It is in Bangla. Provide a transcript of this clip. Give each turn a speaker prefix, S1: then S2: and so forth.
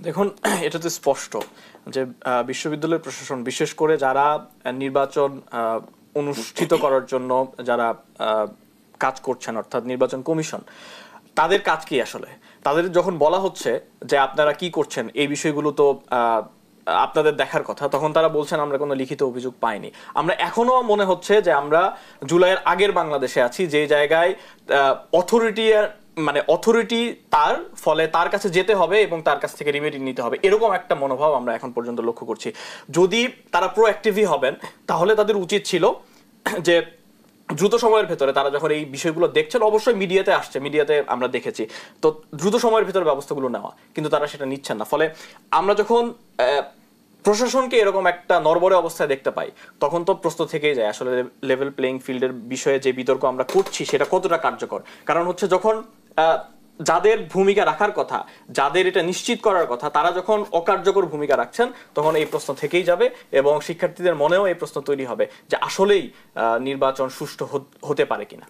S1: দেখুন, এটা তো স্পষ্ট যে বিশ্ববিদ্যালয় প্রশাসন, বিশেষ করে যারা নির্বাচন অনুষ্ঠিত করার জন্য যারা কাজ করছেন, অর্থাৎ নির্বাচন কমিশন, তাদের কাজ কি আসলে? তাদের যখন বলা হচ্ছে যে আপনারা কি করছেন, এই বিষয়গুলো তো আপনাদের দেখার কথা, তখন তারা বলছেন আমরা কোনো লিখিত অভিযোগ পাইনি। আমরা এখনো মনে হচ্ছে যে আমরা জুলাইয়ের আগের বাংলাদেশে আছি, যে জায়গায় অথরিটি তার ফলে তার কাছে যেতে হবে এবং তার কাছ থেকে রিমেডি নিতে হবে, এরকম একটা মনোভাব আমরা এখন পর্যন্ত লক্ষ্য করছি। যদি তারা প্রোঅ্যাক্টিভই হবেন, তাহলে তাদের উচিত ছিল যে দ্রুত সময়ের ভেতরে, তারা যখন এই বিষয়গুলো দেখছেন, অবশ্যই মিডিয়াতে আসছে, মিডিয়াতে আমরা দেখেছি, তো দ্রুত সময়ের ভেতরে ব্যবস্থাগুলো নেওয়া, কিন্তু তারা সেটা নিচ্ছেন না। ফলে আমরা যখন প্রশাসনকে এরকম একটা নড়বড়ে অবস্থায় দেখতে পাই, তখন তো প্রশ্ন থেকেই যায় আসলে লেভেল প্লেইং ফিল্ডের বিষয়ে যে বিতর্ক আমরা করছি সেটা কতটা কার্যকর। কারণ হচ্ছে যখন যাদের ভূমিকা রাখার কথা, যাদের এটা নিশ্চিত করার কথা, তারা যখন অকার্যকর ভূমিকা রাখছেন, তখন এই প্রশ্ন থেকেই যাবে এবং শিক্ষার্থীদের মনেও এই প্রশ্ন তৈরি হবে যে আসলেই নির্বাচন সুষ্ঠু হতে পারে কিনা।